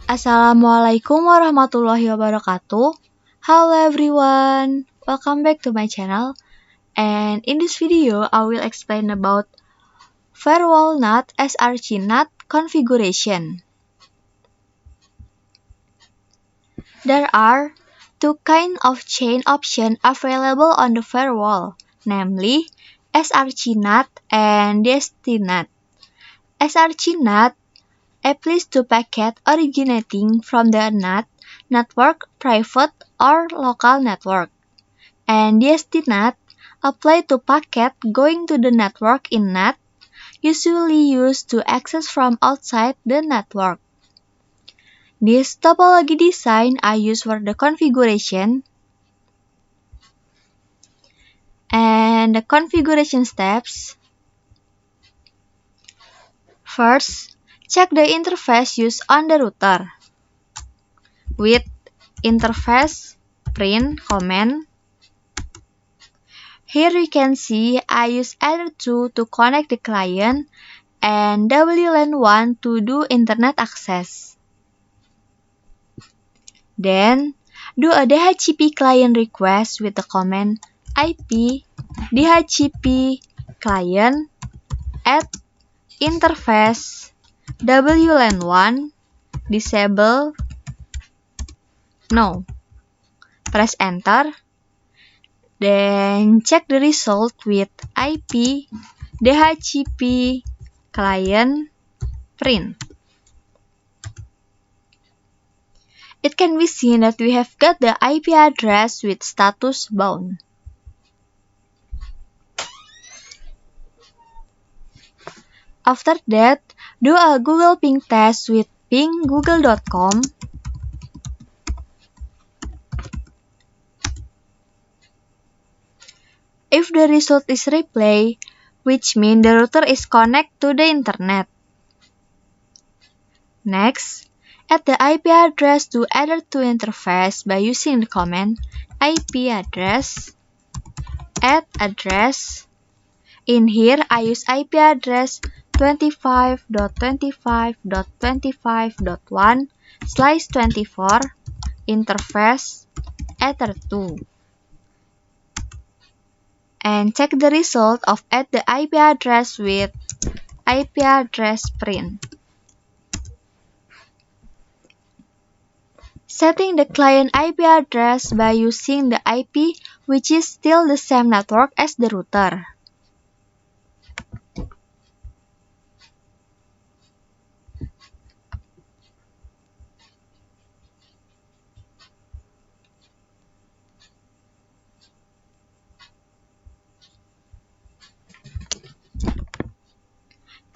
Assalamualaikum warahmatullahi wabarakatuh. Hello everyone, welcome back to my channel. And in this video, I will explain about firewall NAT SRC NAT configuration. There are two kinds of chain options available on the firewall, namely SRC NAT and DST NAT. SRC NAT applies to packet originating from the NAT network, private or local network, and DST NAT apply to packet going to the network in NAT, usually used to access from outside the network. This topology design I use for the configuration, and the configuration steps. First, check the interface used on the router. With interface print command, here you can see I use Ether2 to connect the client and WLAN1 to do internet access. Then, do a DHCP client request with the command IP DHCP client at interface WLAN1 disable no. Press enter. Then check the result with IP DHCP client print. It can be seen that we have got the IP address with status bound. After that, do a Google ping test with ping google.com. If the result is replay, which means the router is connected to the internet. Next, add the IP address to Ether2 interface by using the command IP address add address. In here, I use IP address 25.25.25.1/24 interface Ether2. And check the result of add the IP address with IP address print. Setting the client IP address by using the IP which is still the same network as the router.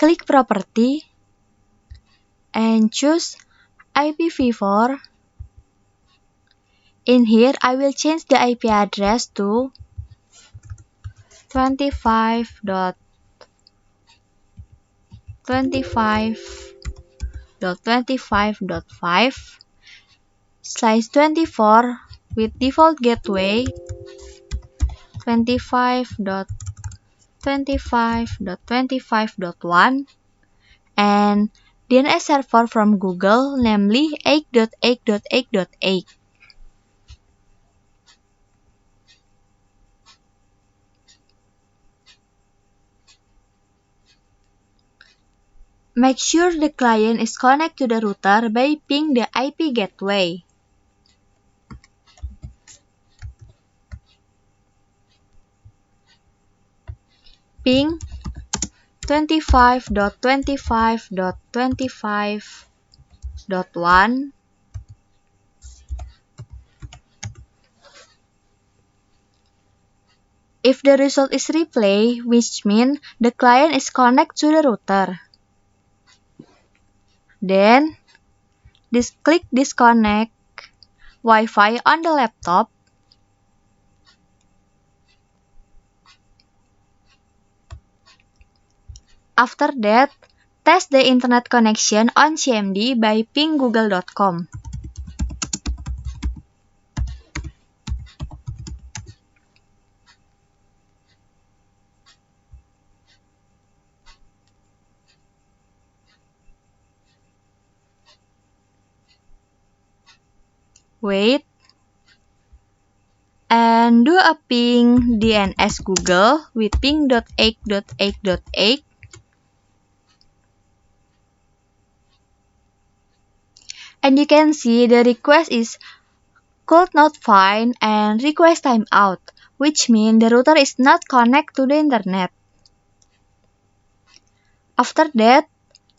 Click Property and choose IPv4. In here, I will change the IP address to 25.25.5/24 with default gateway 25.25.25.1 and DNS server from Google, namely 8.8.8.8. Make sure the client is connected to the router by ping the IP gateway. Ping 25.25.25.1. If the result is replay, which means the client is connected to the router. Then, click disconnect Wi-Fi on the laptop. After that, test the internet connection on CMD by ping google.com. wait, and do a ping DNS Google with ping.egg.egg.egg. And you can see the request is could not find and request timeout, which means the router is not connected to the internet. After that,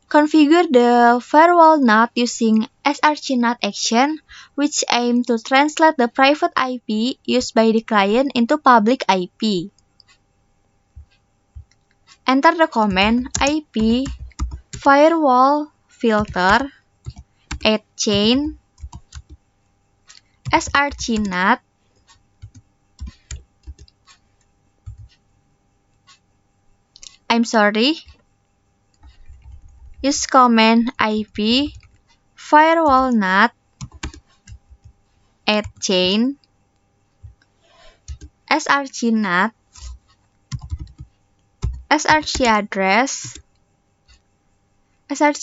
configure the firewall NAT using srcNAT action, which aim to translate the private IP used by the client into public IP. Enter the command IP firewall filter add chain srcNAT use command IP firewall NAT add chain srcNAT src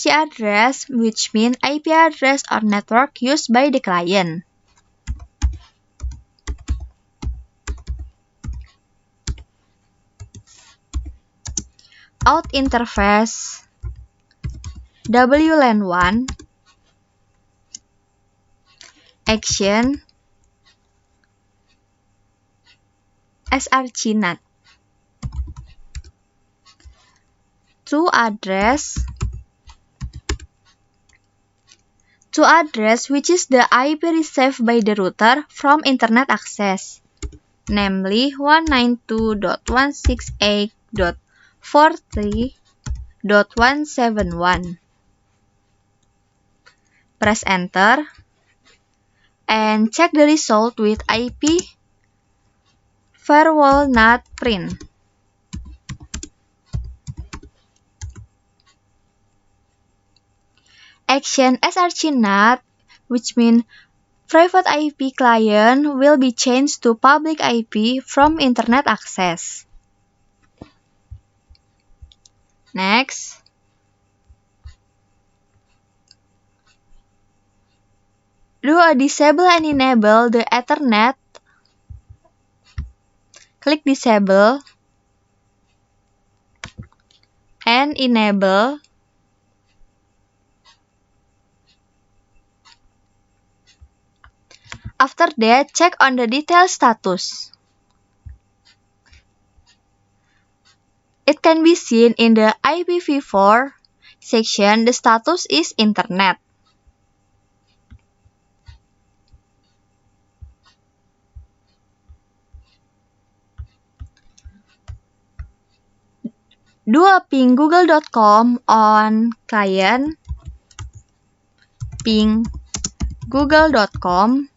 address, which means IP address or network used by the client. Out interface WLAN1 action srcNAT to address which is the IP received by the router from internet access, namely 192.168.43.171. Press enter and check the result with IP firewall NAT print. Action srcNAT, which means private IP client, will be changed to public IP from internet access. Next, do a disable and enable the Ethernet. Click disable and enable. After that, check on the detail status. It can be seen in the IPv4 section. The status is internet. Do a ping google.com on client ping google.com,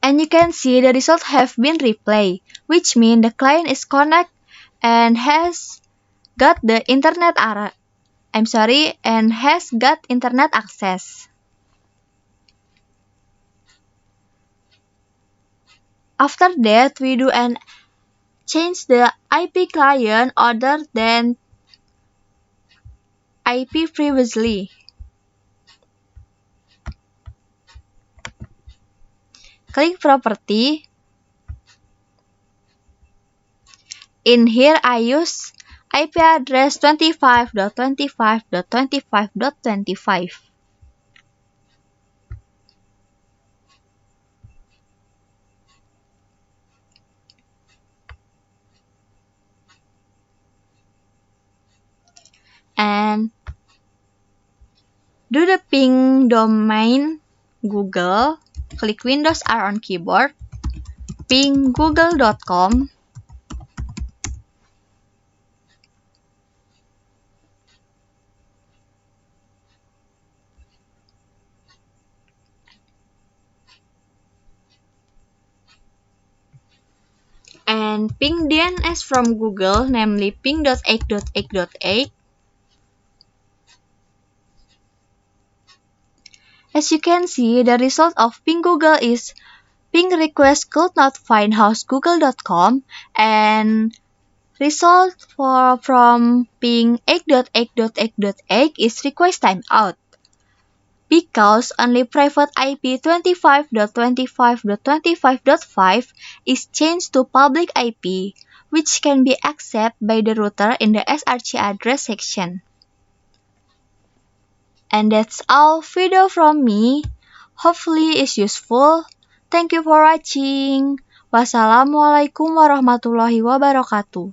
and you can see the results have been replayed, which means the client is connected and has got the internet internet access. After that, we do an change the IP client other than IP previously. Click property. In here, I use IP address 25.25.25.25. And do the ping domain Google. Click Windows R on keyboard. Ping google.com. And ping DNS from Google, namely ping.egg.egg.egg. As you can see, the result of ping Google is ping request could not find host google.com, and result from ping egg.egg.egg.egg is request timeout. because only private IP 25.25.25.5 is changed to public IP, which can be accessed by the router in the SRC address section. And that's all video from me. Hopefully it's useful. Thank you for watching. Wassalamualaikum warahmatullahi wabarakatuh.